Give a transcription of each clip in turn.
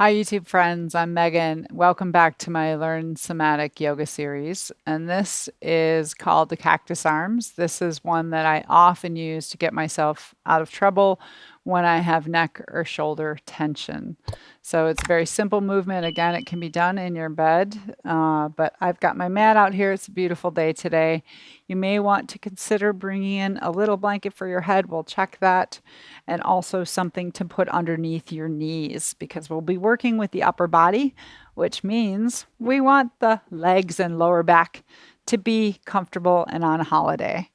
Hi, YouTube friends. I'm Megan. Welcome back to my Learn Somatic Yoga Series. And this is called the Cactus Arms. This is one that I often use to get myself out of trouble when I have neck or shoulder tension. So it's a very simple movement. Again, it can be done in your bed, but I've got my mat out here. It's a beautiful day today. You may want to consider bringing in a little blanket for your head. We'll check that, and also something to put underneath your knees because we'll be working with the upper body, which means we want the legs and lower back to be comfortable and on holiday.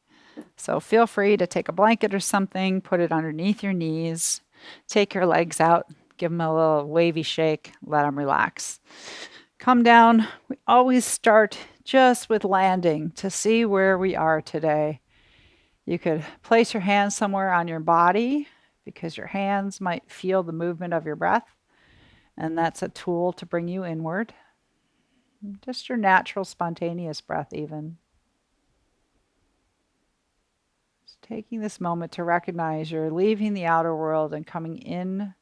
So feel free to take a blanket or something, put it underneath your knees, take your legs out, give them a little wavy shake, let them relax. Come down. We always start just with landing to see where we are today. You could place your hands somewhere on your body because your hands might feel the movement of your breath, and that's a tool to bring you inward. Just your natural, spontaneous breath, even. Just taking this moment to recognize you're leaving the outer world and coming in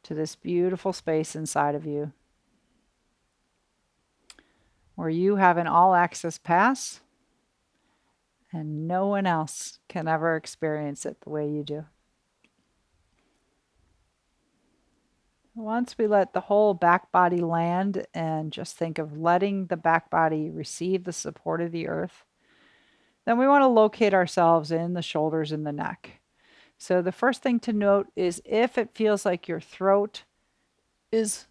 to this beautiful space inside of you where you have an all access pass and no one else can ever experience it the way you do. Once we let the whole back body land and just think of letting the back body receive the support of the earth, then we want to locate ourselves in the shoulders and the neck. So the first thing to note is if it feels like your throat is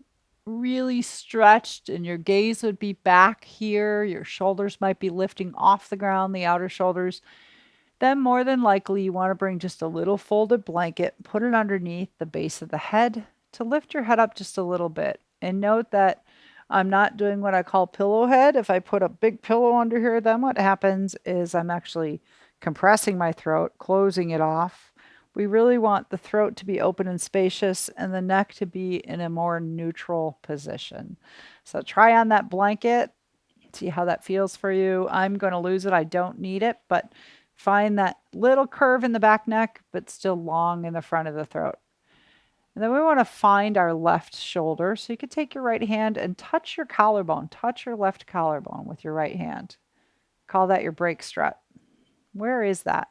really stretched and your gaze would be back here, your shoulders might be lifting off the ground, the outer shoulders, then more than likely you want to bring just a little folded blanket, put it underneath the base of the head to lift your head up just a little bit. And note that I'm not doing what I call pillow head. If I put a big pillow under here, then what happens is I'm actually compressing my throat, closing it off. We really want the throat to be open and spacious and the neck to be in a more neutral position. So try on that blanket, see how that feels for you. I'm going to lose it. I don't need it, but find that little curve in the back neck, but still long in the front of the throat. And then we want to find our left shoulder. So you could take your right hand and touch your collarbone, touch your left collarbone with your right hand. Call that your break strut. Where is that?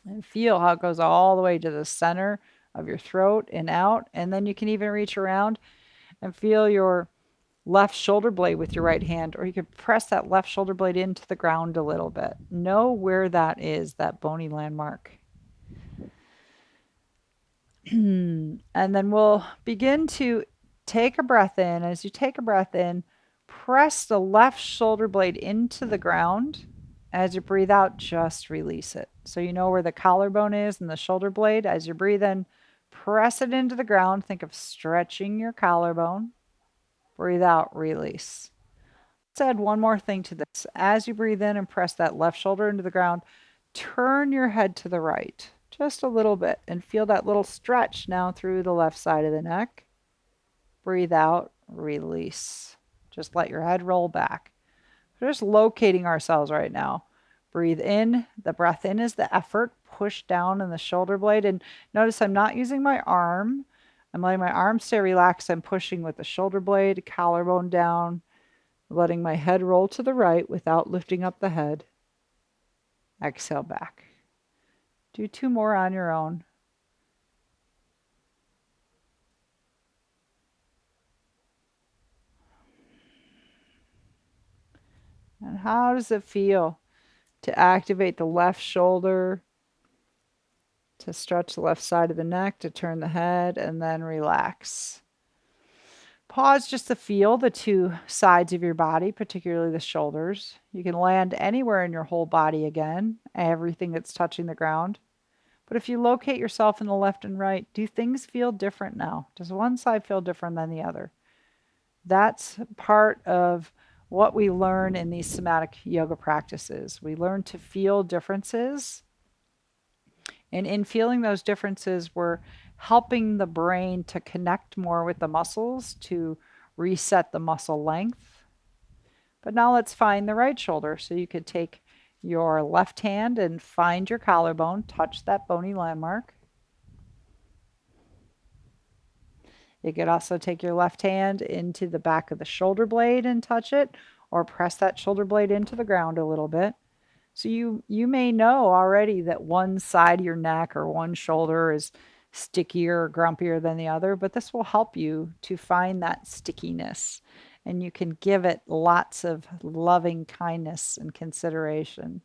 And feel how it goes all the way to the center of your throat and out. And then you can even reach around and feel your left shoulder blade with your right hand, or you could press that left shoulder blade into the ground a little bit. Know where that is, that bony landmark. And then we'll begin to take a breath in. As you take a breath in, press the left shoulder blade into the ground. As you breathe out, just release it. So you know where the collarbone is and the shoulder blade. As you breathe in, press it into the ground. Think of stretching your collarbone. Breathe out, release. Let's add one more thing to this. As you breathe in and press that left shoulder into the ground, turn your head to the right just a little bit and feel that little stretch now through the left side of the neck. Breathe out, release. Just let your head roll back. We're just locating ourselves right now. Breathe in. The breath in is the effort. Push down in the shoulder blade. And notice I'm not using my arm. I'm letting my arm stay relaxed. I'm pushing with the shoulder blade, collarbone down, letting my head roll to the right without lifting up the head. Exhale back. Do two more on your own. And how does it feel to activate the left shoulder, to stretch the left side of the neck, to turn the head, and then relax? Pause just to feel the two sides of your body, particularly the shoulders. You can land anywhere in your whole body again, everything that's touching the ground. But if you locate yourself in the left and right, do things feel different now? Does one side feel different than the other? That's part of what we learn in these somatic yoga practices. We learn to feel differences. And in feeling those differences, we're helping the brain to connect more with the muscles to reset the muscle length. But now let's find the right shoulder. So you could take your left hand and find your collarbone, touch that bony landmark. You could also take your left hand into the back of the shoulder blade and touch it, or press that shoulder blade into the ground a little bit. So you may know already that one side of your neck or one shoulder is stickier or grumpier than the other, but this will help you to find that stickiness, and you can give it lots of loving kindness and consideration.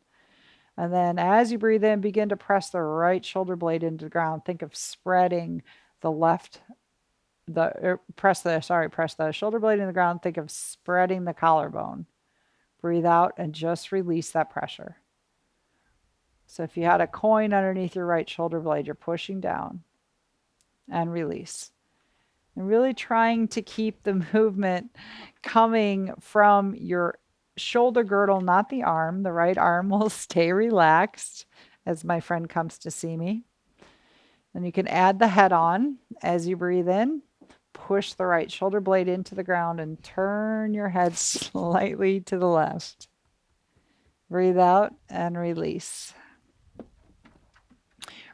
And then as you breathe in, begin to press the right shoulder blade into the ground. Think of spreading the left press the shoulder blade in the ground. Think of spreading the collarbone. Breathe out and just release that pressure. So if you had a coin underneath your right shoulder blade, you're pushing down and release. And really trying to keep the movement coming from your shoulder girdle, not the arm. The right arm will stay relaxed as my friend comes to see me. And you can add the head on as you breathe in. Push the right shoulder blade into the ground and turn your head slightly to the left. Breathe out and release.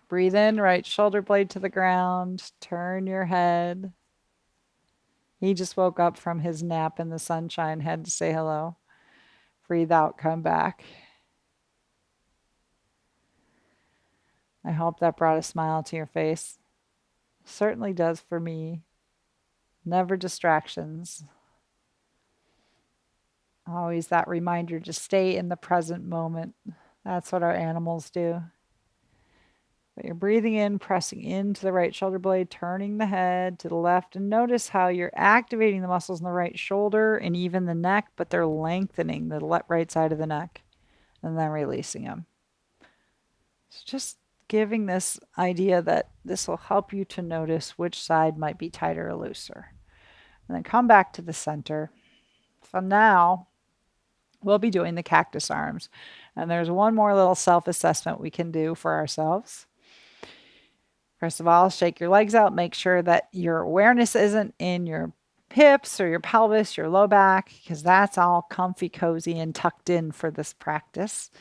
Breathe in, right shoulder blade to the ground. Turn your head. He just woke up from his nap in the sunshine, had to say hello. Breathe out, come back. I hope that brought a smile to your face. Certainly does for me. Never distractions. Always that reminder to stay in the present moment. That's what our animals do. But you're breathing in, pressing into the right shoulder blade, turning the head to the left, and notice how you're activating the muscles in the right shoulder and even the neck, but they're lengthening the right side of the neck and then releasing them. So just giving this idea that this will help you to notice which side might be tighter or looser. And then come back to the center. So now we'll be doing the cactus arms. And there's one more little self-assessment we can do for ourselves. First of all, shake your legs out. Make sure that your awareness isn't in your hips or your pelvis, your low back, because that's all comfy, cozy, and tucked in for this practice.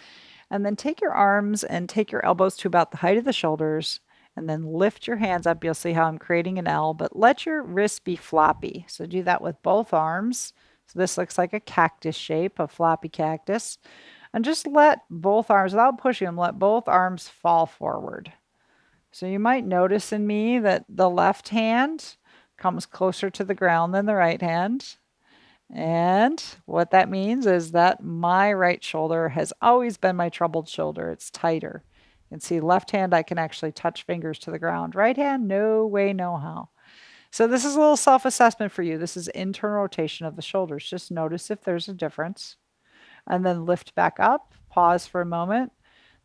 And then take your arms and take your elbows to about the height of the shoulders, and then lift your hands up. You'll see how I'm creating an L, but let your wrists be floppy. So do that with both arms. So this looks like a cactus shape, a floppy cactus. And just let both arms, without pushing them, let both arms fall forward. So you might notice in me that the left hand comes closer to the ground than the right hand. And what that means is that my right shoulder has always been my troubled shoulder. It's tighter. You can see left hand, I can actually touch fingers to the ground. Right hand, no way, no how. So this is a little self-assessment for you. This is internal rotation of the shoulders. Just notice if there's a difference. And then lift back up, pause for a moment.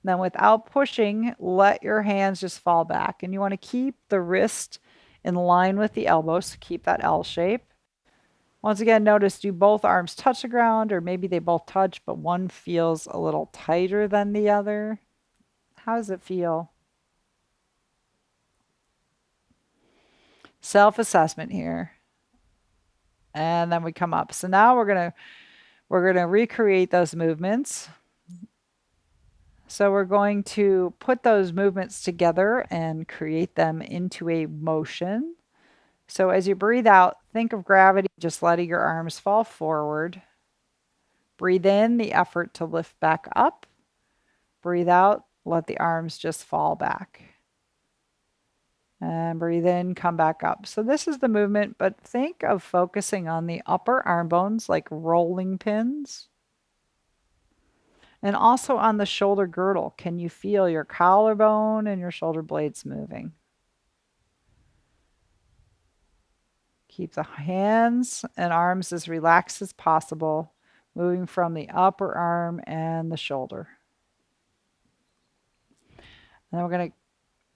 Then without pushing, let your hands just fall back. And you want to keep the wrist in line with the elbow, so keep that L shape. Once again, notice, do both arms touch the ground, or maybe they both touch, but one feels a little tighter than the other? How does it feel? Self-assessment here. And then we come up. So now we're gonna recreate those movements. So we're going to put those movements together and create them into a motion. So as you breathe out, think of gravity, just letting your arms fall forward. Breathe in the effort to lift back up. Breathe out, let the arms just fall back. And breathe in, come back up. So this is the movement, but think of focusing on the upper arm bones like rolling pins. And also on the shoulder girdle. Can you feel your collarbone and your shoulder blades moving? Keep the hands and arms as relaxed as possible, moving from the upper arm and the shoulder. And then we're going to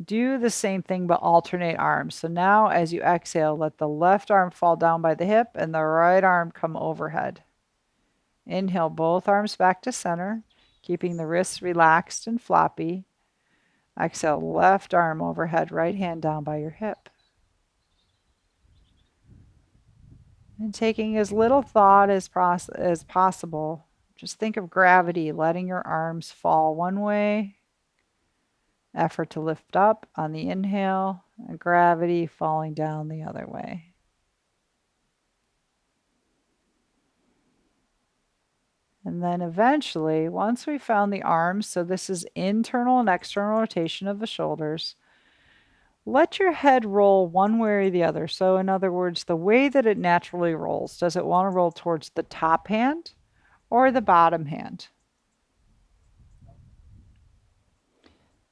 do the same thing, but alternate arms. So now as you exhale, let the left arm fall down by the hip and the right arm come overhead. Inhale, both arms back to center, keeping the wrists relaxed and floppy. Exhale, left arm overhead, right hand down by your hip. And taking as little thought as possible, just think of gravity, letting your arms fall one way, effort to lift up on the inhale, and gravity falling down the other way. And then eventually, once we found the arms, so this is internal and external rotation of the shoulders, let your head roll one way or the other. So in other words, the way that it naturally rolls. Does it want to roll towards the top hand or the bottom hand?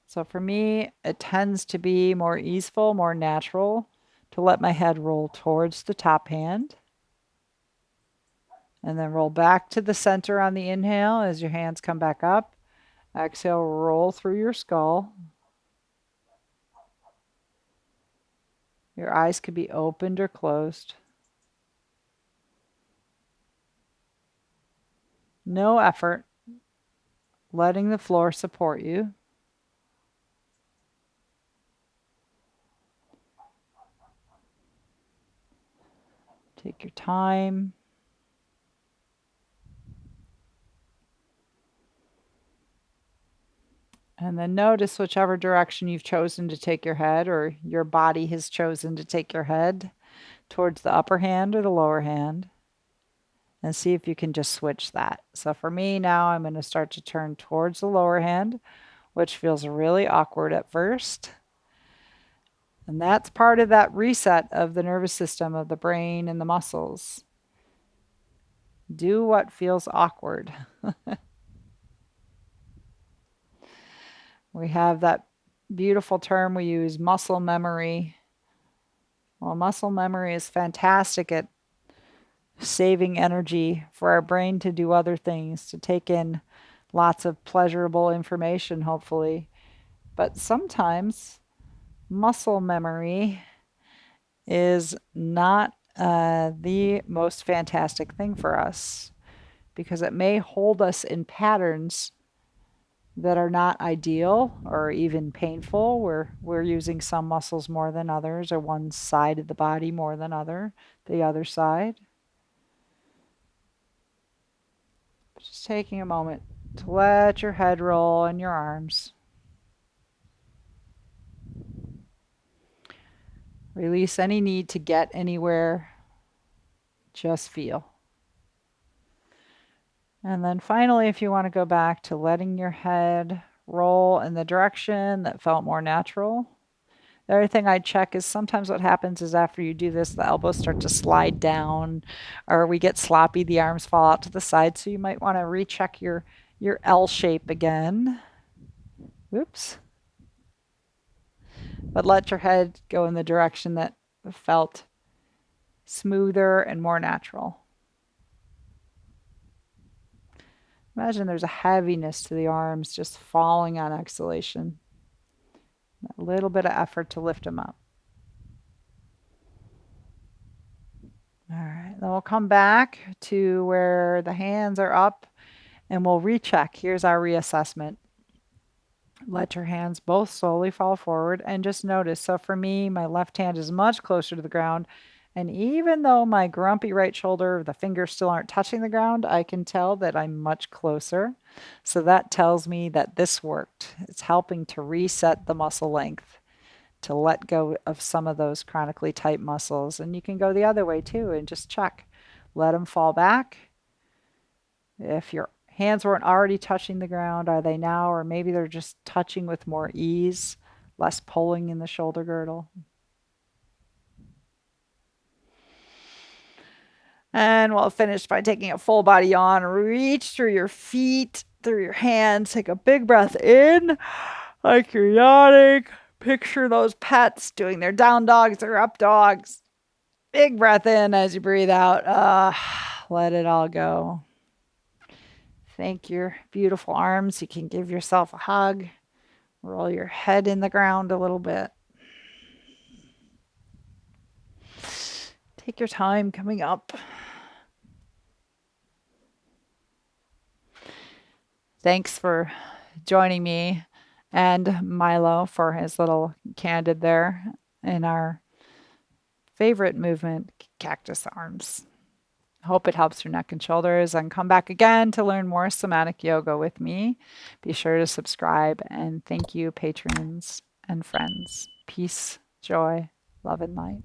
So for me, it tends to be more easeful, more natural to let my head roll towards the top hand. And then roll back to the center on the inhale as your hands come back up. Exhale, roll through your skull. Your eyes could be opened or closed. No effort. Letting the floor support you. Take your time. And then notice whichever direction you've chosen to take your head, or your body has chosen to take your head, towards the upper hand or the lower hand. And see if you can just switch that. So for me now, I'm going to start to turn towards the lower hand, which feels really awkward at first. And that's part of that reset of the nervous system, of the brain and the muscles. Do what feels awkward. We have that beautiful term we use, muscle memory. Well, muscle memory is fantastic at saving energy for our brain to do other things, to take in lots of pleasurable information, hopefully. But sometimes muscle memory is not the most fantastic thing for us, because it may hold us in patterns that are not ideal or even painful, where we're using some muscles more than others, or one side of the body more than the other side. Just taking a moment to let your head roll and your arms. Release any need to get anywhere. Just feel. And then finally, if you want to go back to letting your head roll in the direction that felt more natural. The other thing I'd check is sometimes what happens is after you do this, the elbows start to slide down, or we get sloppy, the arms fall out to the side. So you might want to recheck your L shape again. Whoops. But let your head go in the direction that felt smoother and more natural. Imagine there's a heaviness to the arms just falling on exhalation. A little bit of effort to lift them up. All right, then we'll come back to where the hands are up and we'll recheck. Here's our reassessment. Let your hands both slowly fall forward and just notice. So for me, my left hand is much closer to the ground. And even though my grumpy right shoulder, the fingers still aren't touching the ground, I can tell that I'm much closer. So that tells me that this worked. It's helping to reset the muscle length, to let go of some of those chronically tight muscles. And you can go the other way too and just check. Let them fall back. If your hands weren't already touching the ground, are they now? Or maybe they're just touching with more ease, less pulling in the shoulder girdle. And we'll finish by taking a full body yawn. Reach through your feet, through your hands. Take a big breath in, like you're yawning. Picture those pets doing their down dogs, their up dogs. Big breath in as you breathe out. Let it all go. Thank your beautiful arms. You can give yourself a hug. Roll your head in the ground a little bit. Take your time coming up. Thanks for joining me and Milo for his little candid there in our favorite movement, cactus arms. Hope it helps your neck and shoulders, and come back again to learn more somatic yoga with me. Be sure to subscribe, and thank you, patrons and friends. Peace, joy, love, and light.